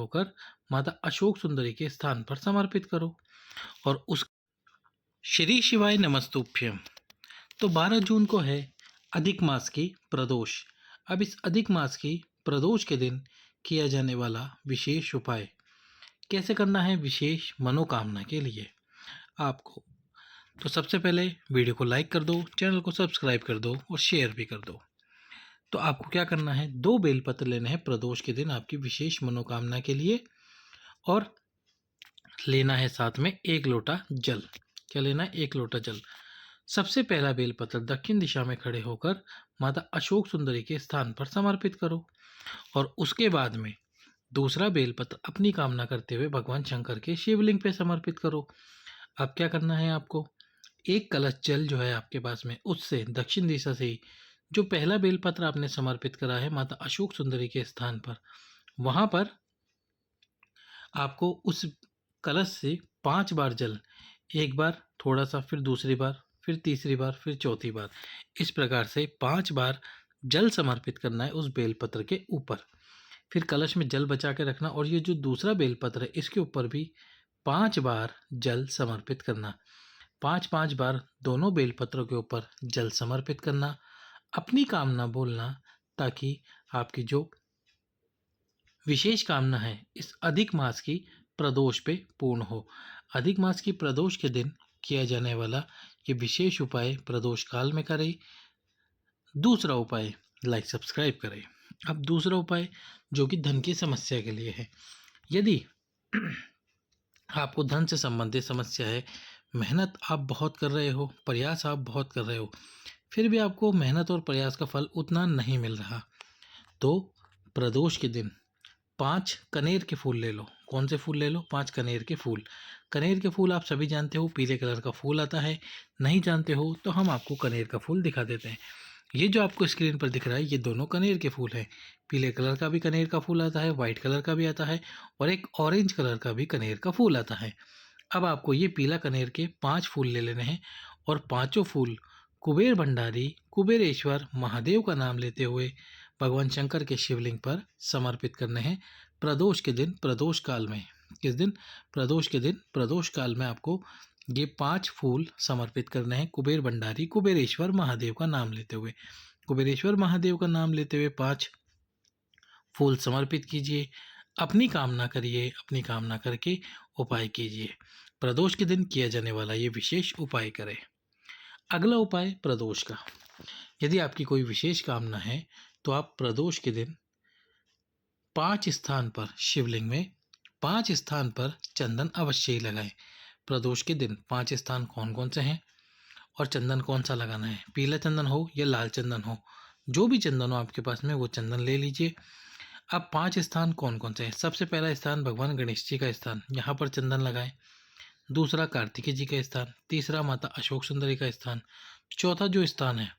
होकर माता अशोक सुंदरी के स्थान पर समर्पित करो और उस श्री शिवाय नमस्तुभ्यम। तो 12 जून को है अधिक मास की प्रदोष। अब इस अधिक मास की प्रदोष के दिन किया जाने वाला विशेष उपाय कैसे करना है विशेष मनोकामना के लिए आपको। तो सबसे पहले वीडियो को लाइक कर दो, चैनल को सब्सक्राइब कर दो और शेयर भी कर दो। तो आपको क्या करना है, 2 बेलपत्र लेने हैं प्रदोष के दिन आपकी विशेष मनोकामना के लिए, और लेना है साथ में 1 लोटा जल। क्या लेना है, 1 लोटा जल। सबसे पहला बेलपत्र दक्षिण दिशा में खड़े होकर माता अशोक सुंदरी के स्थान पर समर्पित करो और उसके बाद में दूसरा बेलपत्र अपनी कामना करते हुए भगवान शंकर के शिवलिंग पे समर्पित करो। अब क्या करना है आपको, 1 कलश जल जो है आपके पास में, उससे दक्षिण दिशा से ही जो पहला बेलपत्र आपने समर्पित करा है माता अशोक सुंदरी के स्थान पर, वहां पर आपको उस कलश से 5 बार जल, 1 बार थोड़ा सा, फिर दूसरी बार, फिर तीसरी बार, फिर चौथी बार, इस प्रकार से 5 बार जल समर्पित करना है उस बेलपत्र के ऊपर। फिर कलश में जल बचा के रखना और ये जो दूसरा बेलपत्र है इसके ऊपर भी 5 बार जल समर्पित करना। 5-5 बार दोनों बेलपत्रों के ऊपर जल समर्पित करना, अपनी कामना बोलना, ताकि आपकी जो विशेष कामना है इस अधिक मास की प्रदोष पे पूर्ण हो। अधिक मास की प्रदोष के दिन किया जाने वाला ये विशेष उपाय प्रदोष काल में करें। दूसरा उपाय लाइक सब्सक्राइब करें। अब दूसरा उपाय जो कि धन की समस्या के लिए है। यदि आपको धन से संबंधित समस्या है, मेहनत आप बहुत कर रहे हो, प्रयास आप बहुत कर रहे हो, फिर भी आपको मेहनत और प्रयास का फल उतना नहीं मिल रहा, तो प्रदोष के दिन 5 कनेर के फूल ले लो। कौन से फूल ले लो, 5 कनेर के फूल। कनेर के फूल आप सभी जानते हो, पीले कलर का फूल आता है। नहीं जानते हो तो हम आपको कनेर का फूल दिखा देते हैं। ये जो आपको स्क्रीन पर दिख रहा है ये दोनों कनेर के फूल हैं। पीले कलर का भी कनेर का फूल आता है, वाइट कलर का भी आता है और एक ऑरेंज कलर का भी कनेर का फूल आता है। अब आपको ये पीला कनेर के 5 फूल ले लेने हैं और पांचों फूल कुबेर भंडारी कुबेरेश्वर महादेव का नाम लेते हुए भगवान शंकर के शिवलिंग पर समर्पित करने हैं प्रदोष के दिन, प्रदोष काल में। किस दिन, प्रदोष के दिन, प्रदोष काल में आपको ये 5 फूल समर्पित करने हैं कुबेर भंडारी कुबेरेश्वर महादेव का नाम लेते हुए। कुबेरेश्वर महादेव का नाम लेते हुए 5 फूल समर्पित कीजिए, अपनी कामना करिए, अपनी कामना करके उपाय कीजिए। प्रदोष के दिन किया जाने वाला ये विशेष उपाय करें। अगला उपाय प्रदोष का, यदि आपकी कोई विशेष कामना है तो आप प्रदोष के दिन 5 स्थान पर शिवलिंग में 5 स्थान पर चंदन अवश्य ही लगाएं। प्रदोष के दिन 5 स्थान कौन कौन से हैं और चंदन कौन सा लगाना है, पीला चंदन हो या लाल चंदन हो, जो भी चंदन हो आपके पास में वो चंदन ले लीजिए। अब 5 स्थान कौन कौन से हैं, सबसे पहला स्थान भगवान गणेश जी का स्थान, यहाँ पर चंदन लगाएं। दूसरा कार्तिकेय जी का स्थान, तीसरा माता अशोक सुंदरी का स्थान, चौथा जो स्थान है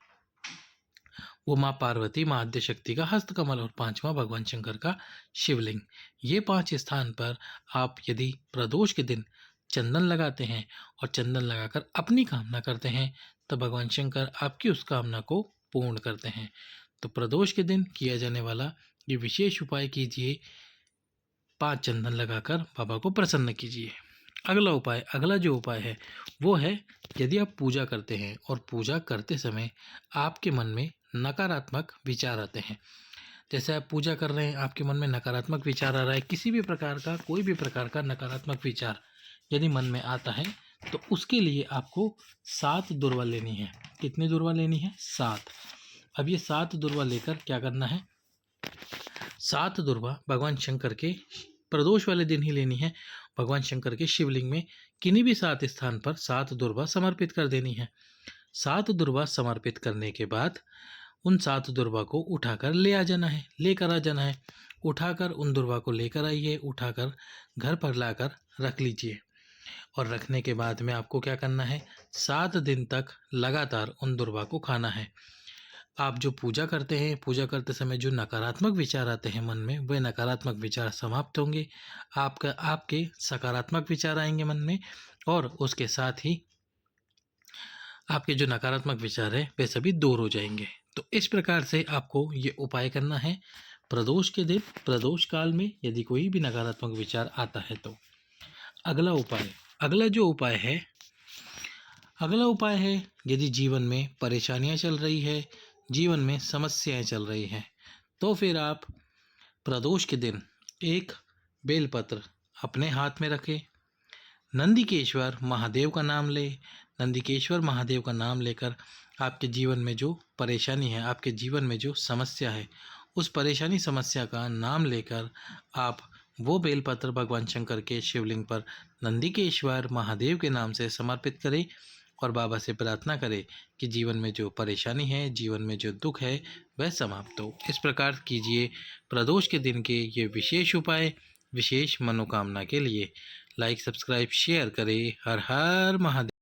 वो माँ पार्वती माँ आद्य शक्ति का हस्तकमल और 5वां भगवान शंकर का शिवलिंग। ये 5 स्थान पर आप यदि प्रदोष के दिन चंदन लगाते हैं और चंदन लगाकर अपनी कामना करते हैं तो भगवान शंकर आपकी उस कामना को पूर्ण करते हैं। तो प्रदोष के दिन किया जाने वाला ये विशेष उपाय कीजिए, 5 चंदन लगाकर बाबा को प्रसन्न कीजिए। अगला उपाय, अगला जो उपाय है वो है, यदि आप पूजा करते हैं और पूजा करते समय आपके मन में नकारात्मक विचार आते हैं, जैसे आप पूजा कर रहे हैं आपके मन में नकारात्मक विचार आ रहा है, किसी भी प्रकार का, कोई भी प्रकार का नकारात्मक विचार यदि मन में आता है तो उसके लिए आपको 7 दुर्वा लेनी है। कितनी दुर्वा लेनी है, 7। अब ये 7 दुर्वा लेकर क्या करना है, 7 दुर्वा भगवान शंकर के प्रदोष वाले दिन ही लेनी है। भगवान शंकर के शिवलिंग में किन्हीं भी 7 स्थान पर 7 दुर्वा समर्पित कर देनी है। 7 दुर्वा समर्पित करने के बाद उन 7 दुर्वा को उठाकर ले आ जाना है, लेकर आ जाना है। उठाकर उन दुर्वा को लेकर आइए, उठाकर घर पर लाकर रख लीजिए और रखने के बाद में आपको क्या करना है, 7 दिन तक लगातार उन दुर्वा को खाना है। आप जो पूजा करते हैं, पूजा करते समय जो नकारात्मक विचार आते हैं मन में, वे नकारात्मक विचार समाप्त होंगे, आपके सकारात्मक विचार आएंगे मन में और उसके साथ ही आपके जो नकारात्मक विचार है वे सभी दूर हो जाएंगे। तो इस प्रकार से आपको ये उपाय करना है प्रदोष के दिन प्रदोष काल में यदि कोई भी नकारात्मक विचार आता है तो अगला उपाय अगला उपाय है यदि जीवन में परेशानियां चल रही है, जीवन में समस्याएं चल रही हैं, तो फिर आप प्रदोष के दिन एक बेलपत्र अपने हाथ में रखें, नंदिकेश्वर महादेव का नाम ले। नंदिकेश्वर महादेव का नाम लेकर आपके जीवन में जो परेशानी है, आपके जीवन में जो समस्या है, उस परेशानी समस्या का नाम लेकर आप वो बेलपत्र भगवान शंकर के शिवलिंग पर नंदिकेश्वर महादेव के नाम से समर्पित करें और बाबा से प्रार्थना करें कि जीवन में जो परेशानी है, जीवन में जो दुख है, वह समाप्त हो। इस प्रकार कीजिए प्रदोष के दिन के ये विशेष उपाय विशेष मनोकामना के लिए। लाइक, सब्सक्राइब, शेयर करें। हर हर महादेव।